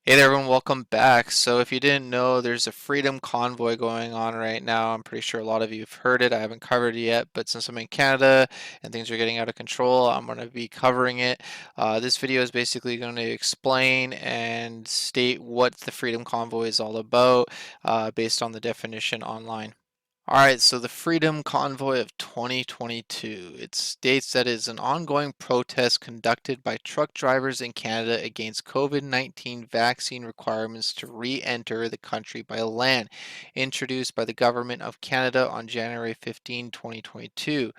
Hey there, everyone, welcome back. So, if you didn't know, there's a freedom convoy going on right now. I'm pretty sure a lot of you have heard it. I haven't covered it yet, but since I'm in Canada and things are getting out of control, I'm going to be covering it. This video is basically going to explain and state what the freedom convoy is all about, based on the definition online. All right, so the Freedom Convoy of 2022. It states that it is an ongoing protest conducted by truck drivers in Canada against COVID-19 vaccine requirements to re-enter the country by land, introduced by the Government of Canada on January 15, 2022.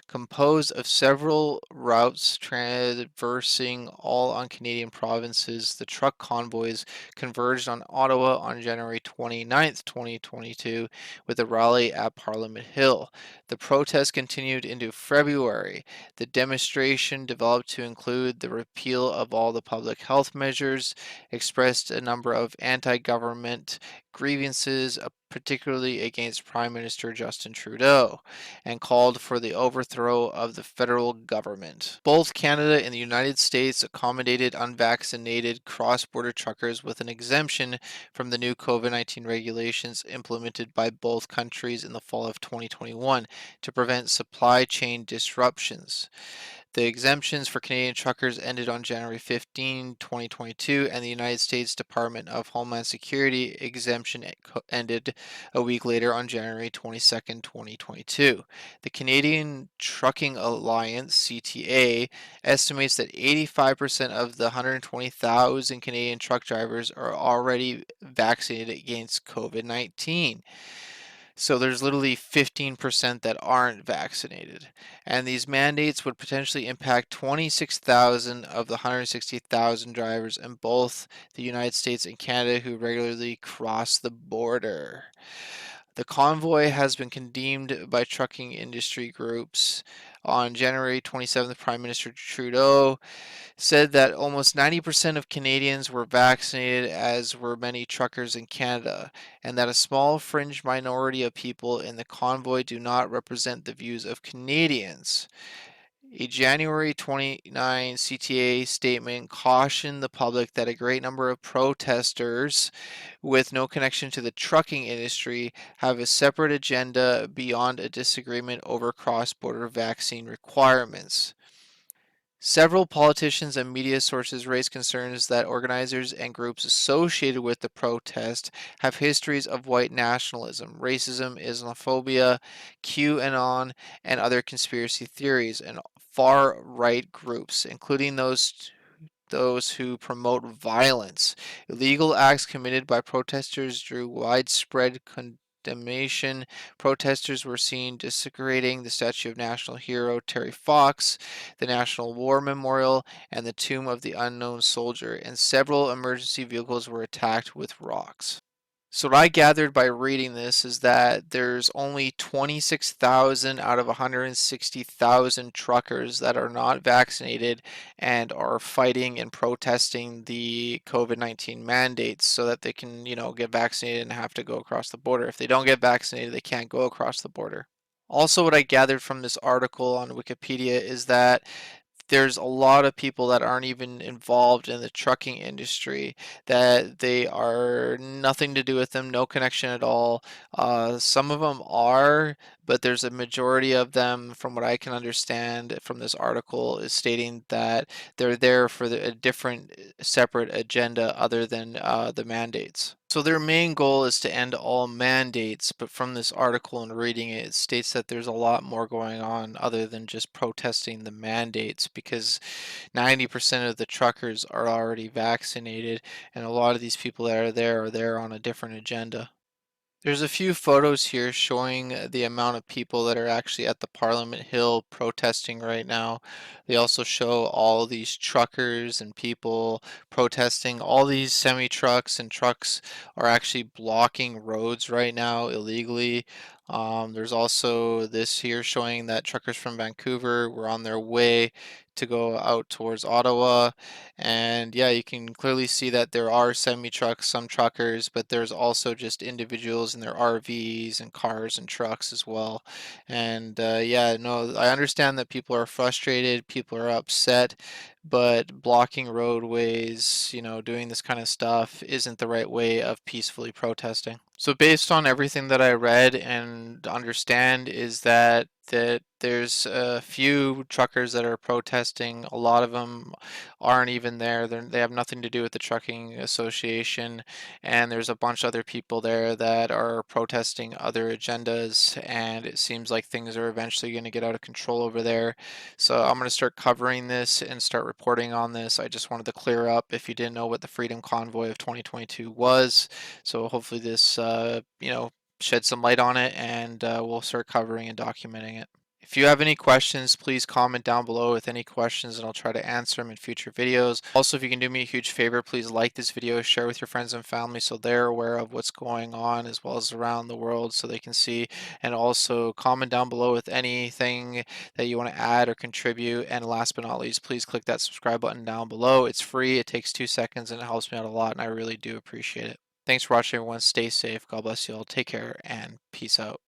Composed of several routes traversing all on Canadian provinces, the truck convoys converged on Ottawa on January 29, 2022 with a rally at Parliament Hill. The protest continued into February. The demonstration developed to include the repeal of all the public health measures, expressed a number of anti-government grievances, particularly against Prime Minister Justin Trudeau, and called for the overthrow of the federal government. Both Canada and the United States accommodated unvaccinated cross-border truckers with an exemption from the new COVID-19 regulations implemented by both countries in the fall of 2021 to prevent supply chain disruptions. The exemptions for Canadian truckers ended on January 15, 2022, and the United States Department of Homeland Security exemption ended a week later on January 22, 2022. The Canadian Trucking Alliance (CTA) estimates that 85% of the 120,000 Canadian truck drivers are already vaccinated against COVID-19. So there's literally 15% that aren't vaccinated. And these mandates would potentially impact 26,000 of the 160,000 drivers in both the United States and Canada who regularly cross the border. The convoy has been condemned by trucking industry groups. On January 27th, Prime Minister Trudeau said that almost 90% of Canadians were vaccinated, as were many truckers in Canada, and that a small fringe minority of people in the convoy do not represent the views of Canadians. A January 29 CTA statement cautioned the public that a great number of protesters with no connection to the trucking industry have a separate agenda beyond a disagreement over cross border vaccine requirements. Several politicians and media sources raised concerns that organizers and groups associated with the protest have histories of white nationalism, racism, Islamophobia, QAnon, and other conspiracy theories, and far-right groups, including those who promote violence. Illegal acts committed by protesters drew widespread condemnation. Protesters were seen desecrating the statue of national hero Terry Fox, the National War Memorial, and the tomb of the unknown soldier, and several emergency vehicles were attacked with rocks. So what I gathered by reading this is that there's only 26,000 out of 160,000 truckers that are not vaccinated and are fighting and protesting the COVID-19 mandates so that they can, get vaccinated and have to go across the border. If they don't get vaccinated, they can't go across the border. Also, what I gathered from this article on Wikipedia is that there's a lot of people that aren't even involved in the trucking industry, that they are nothing to do with them, no connection at all. Some of them are, but there's a majority of them, from what I can understand from this article, is stating that they're there for a different, separate agenda other than the mandates. So their main goal is to end all mandates, but from this article and reading it, it states that there's a lot more going on other than just protesting the mandates, because 90% of the truckers are already vaccinated, and a lot of these people that are there on a different agenda. There's a few photos here showing the amount of people that are actually at the Parliament Hill protesting right now. They also show all these truckers and people protesting. All these semi-trucks and trucks are actually blocking roads right now illegally. There's also this here showing that truckers from Vancouver were on their way to go out towards Ottawa. And yeah, you can clearly see that there are semi-trucks, some truckers, but there's also just individuals in their RVs and cars and trucks as well. And yeah, no, I understand that people are frustrated, people are upset, but blocking roadways, doing this kind of stuff isn't the right way of peacefully protesting. So based on everything that I read and understand is that there's a few truckers that are protesting. A lot of them aren't even there. They have nothing to do with the trucking association, and there's a bunch of other people there that are protesting other agendas, and it seems like things are eventually going to get out of control over there. So I'm going to start covering this and start reporting on this. I just wanted to clear up if you didn't know what the Freedom Convoy of 2022 was. So hopefully this, shed some light on it, and we'll start covering and documenting it. If you have any questions, please comment down below with any questions and I'll try to answer them in future videos. Also, if you can do me a huge favor, please like this video, share with your friends and family so they're aware of what's going on as well as around the world so they can see. And also comment down below with anything that you want to add or contribute. And last but not least, please click that subscribe button down below. It's free, it takes 2 seconds, and it helps me out a lot, and I really do appreciate it. Thanks for watching, everyone. Stay safe. God bless you all. Take care and peace out.